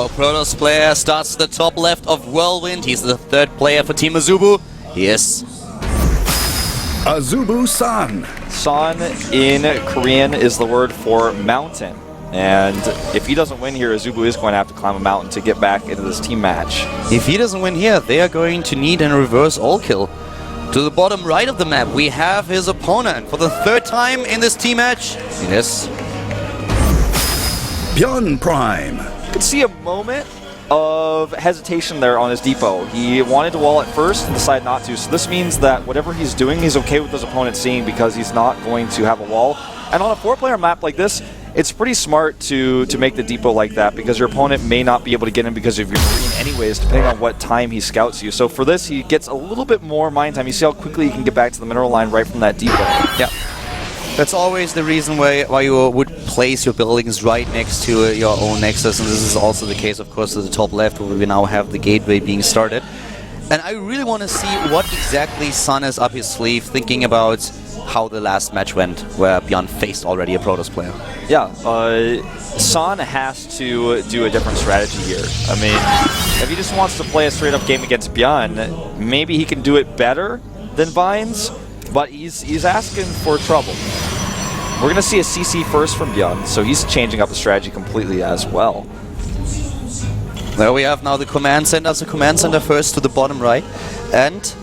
Our Protoss player starts at the top left of Whirlwind. He's the third player for Team AZUBU. He is AZUBU San. San in Korean is the word for mountain. And if he doesn't win here, AZUBU is going to have to climb a mountain to get back into this team match. If he doesn't win here, they are going to need a reverse all kill. To the bottom right of the map, we have his opponent for the third time in this team match. It is Pyeon Prime. You could see a moment of hesitation there on his depot. He wanted to wall it first and decided not to. So this means that whatever he's doing, he's okay with his opponent seeing because he's not going to have a wall. And on a 4-player map like this, it's pretty smart to make the depot like that because your opponent may not be able to get in because of your green anyways, depending on what time he scouts you. So for this, he gets a little bit more mine time. You see how quickly he can get back to the mineral line right from that depot. Yeah. That's always the reason why you would place your buildings right next to your own nexus, and this is also the case, of course, at the top left, where we now have the gateway being started. And I really want to see what exactly San is up his sleeve, thinking about how the last match went, where Bjorn faced already a Protoss player. Yeah, San has to do a different strategy here. I mean, if he just wants to play a straight-up game against Bjorn, maybe he can do it better than Vines, but he's asking for trouble. We're going to see a CC first from Bjorn, so he's changing up the strategy completely as well. There we have now the command center. So command center first to the bottom right, and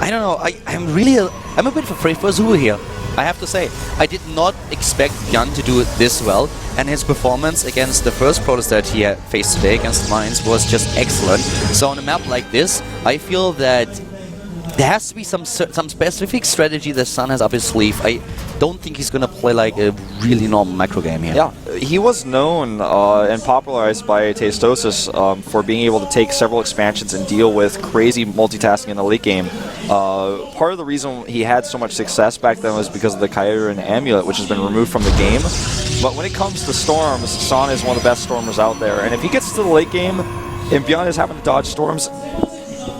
I don't know. I'm a bit afraid for AZUBU here. I have to say, I did not expect Bjorn to do it this well, and his performance against the first Protoss that he faced today against Mines was just excellent. So on a map like this, I feel that there has to be some specific strategy that San has up his sleeve. I don't think he's going to play like a really normal macro game here. Yeah, he was known and popularized by Tastosis for being able to take several expansions and deal with crazy multitasking in the late game. Part of the reason he had so much success back then was because of the Kyurem Amulet, which has been removed from the game. But when it comes to storms, San is one of the best stormers out there. And if he gets to the late game and Bjorn is having to dodge storms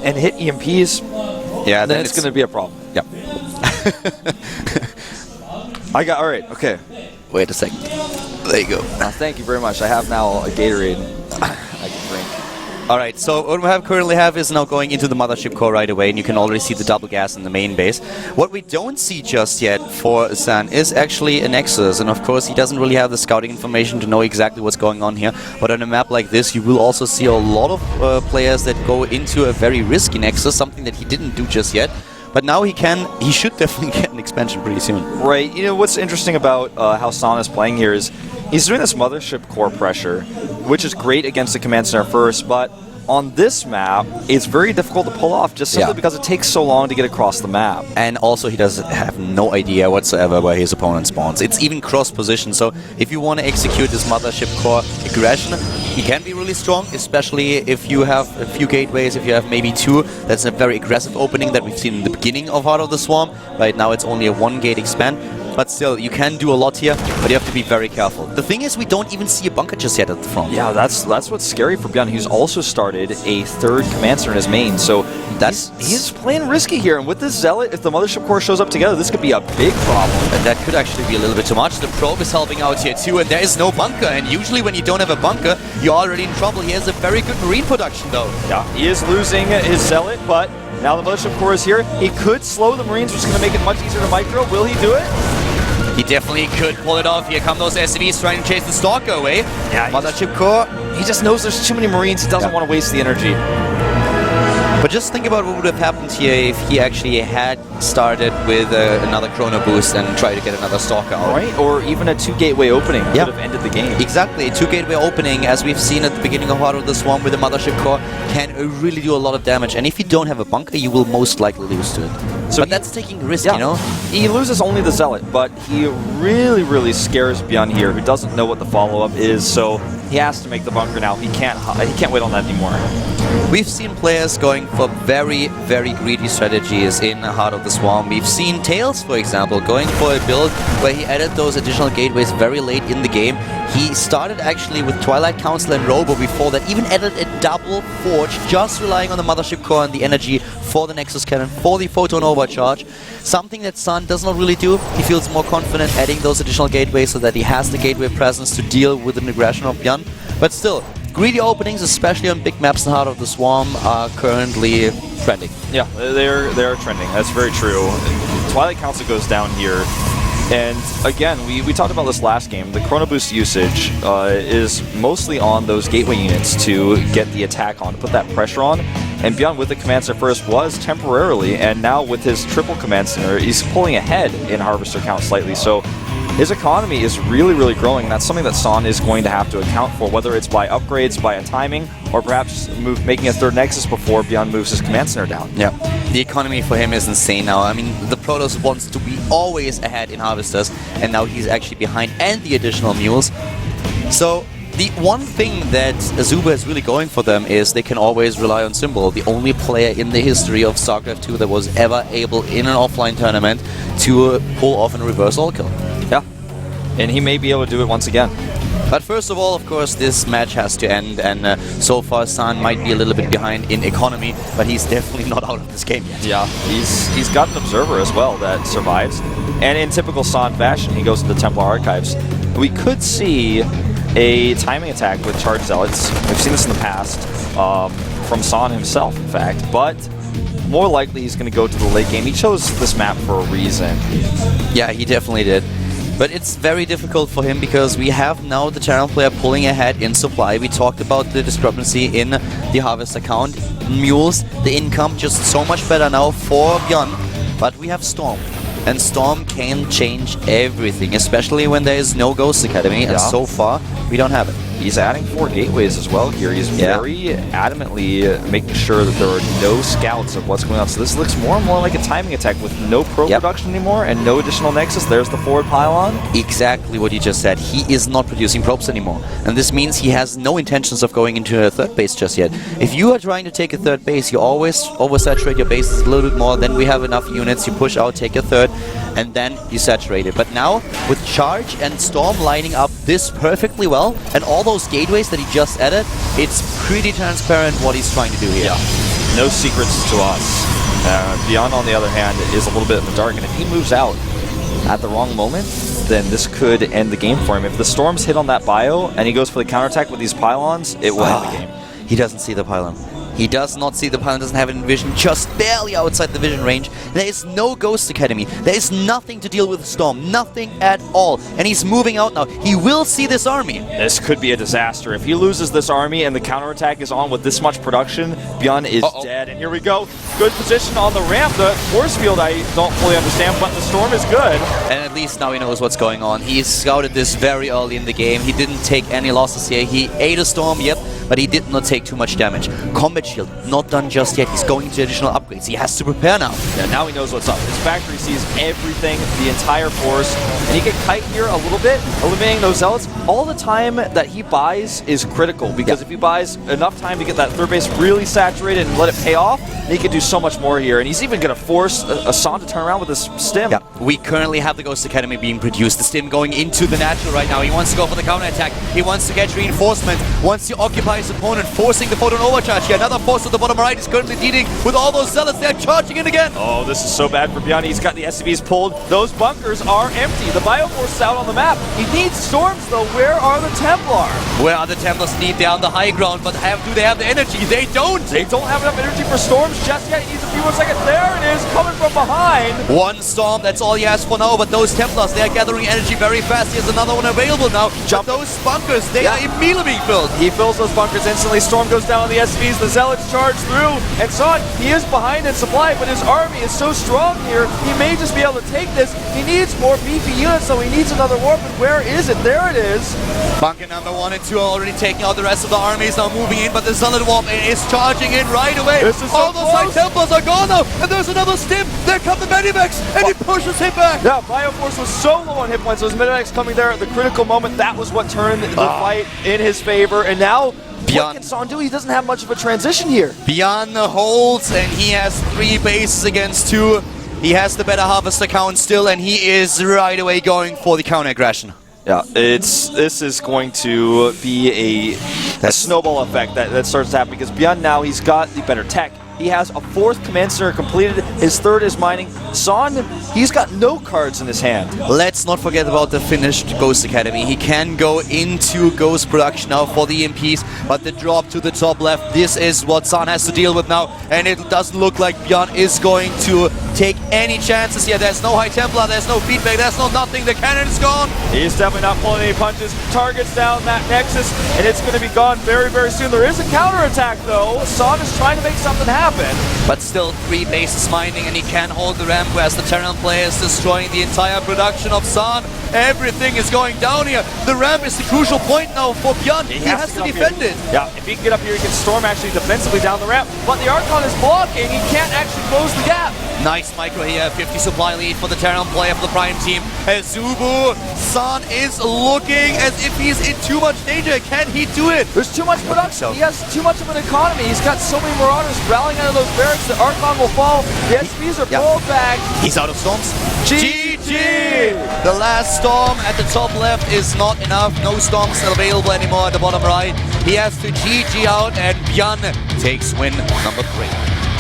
and hit EMPs, yeah, then it's going to be a problem. Yep. All right, okay. Wait a second. There you go. Thank you very much. I have now a Gatorade I can drink. All right, so what we currently have is now going into the mothership core right away, and you can already see the double gas in the main base. What we don't see just yet for San is actually a Nexus, and of course he doesn't really have the scouting information to know exactly what's going on here. But on a map like this, you will also see a lot of players that go into a very risky Nexus, something that he didn't do just yet. But now he should definitely get an expansion pretty soon. Right. You know, what's interesting about how San is playing here is he's doing this mothership core pressure, which is great against the command center first, but on this map, it's very difficult to pull off just simply because it takes so long to get across the map. And also he does have no idea whatsoever where his opponent spawns. It's even cross-position, so if you want to execute this mothership core aggression, he can be really strong, especially if you have a few gateways, if you have maybe two. That's a very aggressive opening that we've seen in the beginning of Heart of the Swarm. Right now it's only a 1-gate expand. But still, you can do a lot here, but you have to be very careful. The thing is, we don't even see a bunker just yet at the front. Yeah, that's what's scary for Bjorn. He's also started a 3rd command center in his main, so he's playing risky here. And with this Zealot, if the mothership core shows up together, this could be a big problem. And that could actually be a little bit too much. The probe is helping out here too, and there is no bunker. And usually when you don't have a bunker, you're already in trouble. He has a very good marine production though. Yeah, he is losing his Zealot, but now the mothership core is here. He could slow the marines, which is going to make it much easier to micro. Will he do it? He definitely could pull it off. Here come those SCVs trying to chase the Stalker away. Yeah, mothership core. He just knows there's too many marines. He doesn't want to waste the energy. But just think about what would have happened here if he actually had started with another Chrono Boost and tried to get another Stalker out. Right, or even a 2-gateway opening could have ended the game. Exactly, a 2-gateway opening, as we've seen at the beginning of Heart of the Swarm with the mothership core, can really do a lot of damage. And if you don't have a bunker, you will most likely lose to it. So but that's taking risk, you know? He loses only the Zealot, but he really, really scares Bjorn here, who doesn't know what the follow-up is, so he has to make the bunker now. He can't wait on that anymore. We've seen players going for very, very greedy strategies in Heart of the Swarm. We've seen Tails, for example, going for a build where he added those additional gateways very late in the game. He started actually with Twilight Council and Robo before that, even added a double forge, just relying on the mothership core and the energy for the Nexus Cannon, for the Photon Overcharge. Something that San does not really do. He feels more confident adding those additional gateways so that he has the gateway presence to deal with an aggression of Bjorn. But still, greedy openings, especially on big maps in Heart of the Swarm, are currently trending. Yeah, they're trending. That's very true. Twilight Council goes down here. And again, we talked about this last game. The Chrono Boost usage is mostly on those gateway units to get the attack on, to put that pressure on. And Beyond with the Command Center first was temporarily, and now with his triple Command Center, he's pulling ahead in Harvester count slightly. So his economy is really, really growing. That's something that Son is going to have to account for, whether it's by upgrades, by a timing, or perhaps making a third Nexus before Beyond moves his Command Center down. Yeah, the economy for him is insane now. I mean, the Protoss wants to be always ahead in Harvesters, and now he's actually behind, and the additional mules. So the one thing that AZUBU is really going for them is they can always rely on Symbol, the only player in the history of StarCraft 2 that was ever able in an offline tournament to pull off a reverse all kill. Yeah, and he may be able to do it once again. But first of all, of course, this match has to end, and so far San might be a little bit behind in economy, but he's definitely not out of this game yet. Yeah, he's got an Observer as well that survives, and in typical San fashion, he goes into Templar Archives. We could see a timing attack with Charged Zealots. We've seen this in the past, from San himself, in fact, but more likely he's going to go to the late game. He chose this map for a reason. Yeah, he definitely did. But it's very difficult for him because we have now the channel player pulling ahead in supply. We talked about the discrepancy in the Harvest account. Mules, the income just so much better now for Beyond. But we have Storm. And Storm can change everything, especially when there is no Ghost Academy. And so far, we don't have it. He's adding 4 gateways as well here. He's very adamantly making sure that there are no scouts of what's going on. So this looks more and more like a timing attack with no pro production anymore and no additional Nexus. There's the forward pylon. Exactly what you just said. He is not producing probes anymore. And this means he has no intentions of going into a third base just yet. If you are trying to take a third base, you always oversaturate your bases a little bit more. Then we have enough units. You push out, take a third, and then you saturate it. But now, with Charge and Storm lining up this perfectly well, and all those gateways that he just added, it's pretty transparent what he's trying to do here. Yeah, no secrets to us. Beyond, on the other hand, is a little bit in the dark, and if he moves out at the wrong moment, then this could end the game for him. If the Storms hit on that bio, and he goes for the counterattack with these pylons, it will end the game. He doesn't see the pylon. He does not see the pylon, doesn't have it in vision, just barely outside the vision range. There is no Ghost Academy. There is nothing to deal with Storm. Nothing at all. And he's moving out now. He will see this army. This could be a disaster. If he loses this army and the counterattack is on with this much production, Beyond is dead. And here we go. Good position on the ramp. The force field I don't fully understand, but the Storm is good. And at least now he knows what's going on. He scouted this very early in the game. He didn't take any losses here. He ate a Storm, yep, but he did not take too much damage. Combat Shield, not done just yet. He's going to additional upgrades. He has to prepare now. Yeah, now he knows what's up. His factory sees everything, the entire force, and he can kite here a little bit, eliminating those Zealots. All the time that he buys is critical, because if he buys enough time to get that third base really saturated and let it pay off, he can do so much more here. And he's even going to force a San to turn around with his stim. Yeah, we currently have the Ghost Academy being produced. The stim going into the natural right now. He wants to go for the counterattack. He wants to catch reinforcement. Wants to occupy his opponent, forcing the photon overcharge here. Another force at the bottom right is currently dealing with all those Zealots. They're charging in again. Oh, this is so bad for Beyond. He's got the SCVs pulled. Those bunkers are empty. The Bioforce is out on the map. He needs Storms, though. Where are the Templar? Where are the Templars? They're on the high ground, but do they have the energy? They don't. They don't have enough energy for Storms just yet. He needs a few more seconds. There it is, coming from behind. One Storm, that's all he has for now, but those Templars, they are gathering energy very fast. Here's another one available now. But those bunkers, they are immediately being filled. He fills those bunkers instantly. Storm goes down on the SCVs. The Zealots charge through. And Son, he is behind in supply, but his army is so strong here, he may just be able to take this. He needs more beefy units, so he needs another warp. And where is it? There it is. Bunker number 1 and 2 are already taking out the rest of the armies, now moving in, but the Zealot warp is charging in right away. All those High Templars are gone now, and there's another stim. There come the Medivacs, and he pushes him back. Yeah, Bioforce was so low on hit points. Those Medivacs coming there at the critical moment. That was what turned the fight in his favor, and now what can Son do? He doesn't have much of a transition here. Beyond holds, and he has 3 bases against 2. He has the better Harvester count still, and he is right away going for the counter-aggression. Yeah, this is going to be a snowball effect that starts to happen, because Beyond now, he's got the better tech, He has a 4th Command Center completed. His 3rd is mining. Son, he's got no cards in his hand. Let's not forget about the finished Ghost Academy. He can go into Ghost production now for the EMPs, but the drop to the top left, this is what San has to deal with now, and it doesn't look like Björn is going to take any chances here. There's no High Templar, there's no feedback, there's no nothing. The cannon is gone. He's definitely not pulling any punches. Targets down that Nexus, and it's going to be gone very, very soon. There is a counterattack, though. Son is trying to make something happen. But still 3 bases mining, and he can hold the ramp, whereas the Terran player is destroying the entire production of San. Everything is going down here. The ramp is the crucial point now for Björn. He has to defend it. Yeah, if he can get up here, he can storm actually defensively down the ramp. But the Archon is blocking. He can't actually close the gap. Nice micro here. 50 supply lead for the Terran player for the Prime team. AZUBU, San is looking as if he's in too much danger. Can he do it? There's too much production. He has too much of an economy. He's got so many Marauders rallying out of those barracks that Archon will fall. The SPs are pulled back. He's out of storms. GG! The last storm at the top left is not enough. No storms available anymore at the bottom right. He has to GG out, and Björn takes win number 3.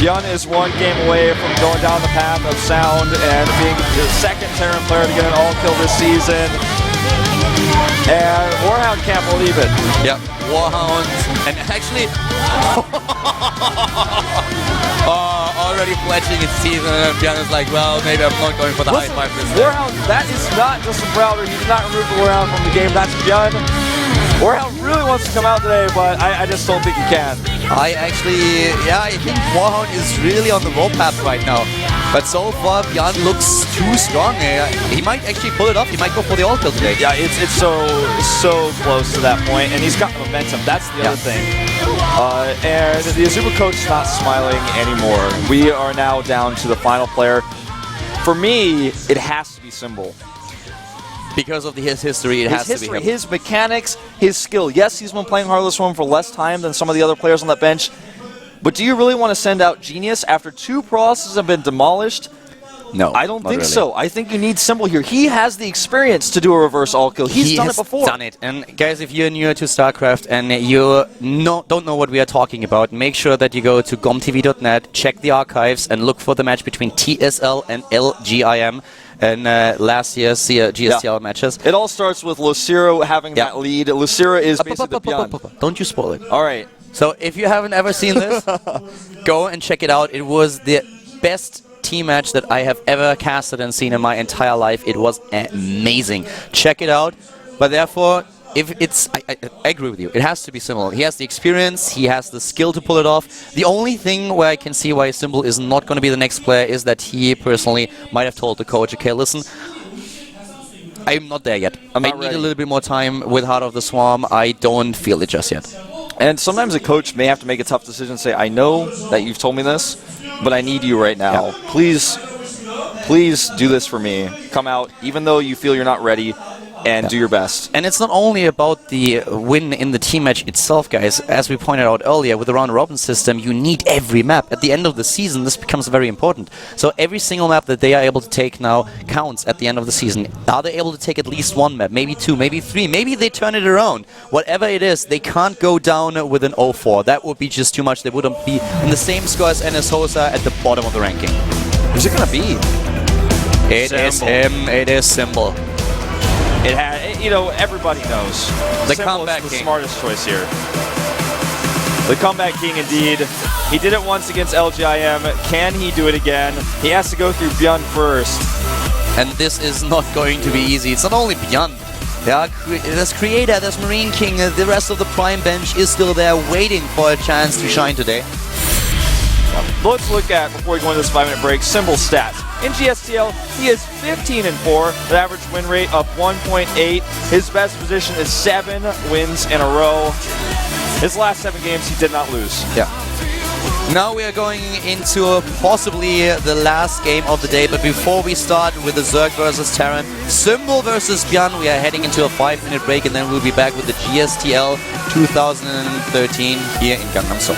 Björn is 1 game away from going down the path of sound and being the 2nd Terran player to get an all-kill this season. And Warhound can't believe it. Yeah, Warhound, and actually, already fletching his teeth, and Björn is like, well, maybe I'm not going for the high five this time. Warhound, that is not just a Prowler. He did not remove the Warhound from the game. That's Björn. Warhound really wants to come out today, but I just don't think he can. I think Warhound is really on the warpath right now. But so far, Björn looks too strong. He might actually pull it off. He might go for the all-kill today. Yeah, it's so close to that point, and he's got momentum. That's the other thing. And the AZUBU coach is not smiling anymore. We are now down to the final player. For me, it has to be Symbol. Because of his history, it has to be him. His mechanics, his skill. Yes, he's been playing Heartless One for less time than some of the other players on that bench. But do you really want to send out Genius after 2 processes have been demolished? No, I don't think so. I think you need Symbol here. He has the experience to do a reverse all-kill. He's done it before. Done it. And guys, if you're new to StarCraft and you don't know what we are talking about, make sure that you go to GOMTV.net, check the archives, and look for the match between TSL and LGIM. And last year's GSTL matches. It all starts with Lucero having that lead. Lucero is basically the Beyond. Don't you spoil it. All right. So if you haven't ever seen this, go and check it out. It was the best team match that I have ever casted and seen in my entire life. It was amazing. Check it out. But therefore, if it's, I agree with you. It has to be Symbol. He has the experience. He has the skill to pull it off. The only thing where I can see why Symbol is not going to be the next player is that he personally might have told the coach, okay, listen, I'm not there yet. I need a little bit more time with Heart of the Swarm. I don't feel it just yet. And sometimes a coach may have to make a tough decision and say, I know that you've told me this, but I need you right now. Yeah. Please do this for me. Come out, even though you feel you're not ready, and do your best. And it's not only about the win in the team match itself, guys. As we pointed out earlier, with the round-robin system, you need every map. At the end of the season, this becomes very important. So every single map that they are able to take now counts at the end of the season. Are they able to take at least 1 map, maybe 2, maybe 3, maybe they turn it around. Whatever it is, they can't go down with an 0-4. That would be just too much. They wouldn't be in the same score as NS Hosa at the bottom of the ranking. Who's it going to be? It is him. It is Symbol. It had, you know, everybody knows. The comeback king. king. Smartest choice here. The comeback king, indeed. He did it once against LGIM. Can he do it again? He has to go through Björn first. And this is not going to be easy. It's not only Björn. There's Creator, there's Marine King. The rest of the Prime bench is still there waiting for a chance to shine today. Let's look at, before we go into this 5-minute break, Symbol stats. In GSTL, he is 15-4, an average win rate of 1.8. His best position is 7 wins in a row. His last 7 games, he did not lose. Yeah. Now we are going into possibly the last game of the day, but before we start with the Zerg versus Terran, Symbol versus Björn, we are heading into a 5-minute break, and then we'll be back with the GSTL 2013 here in Gangnam Seoul.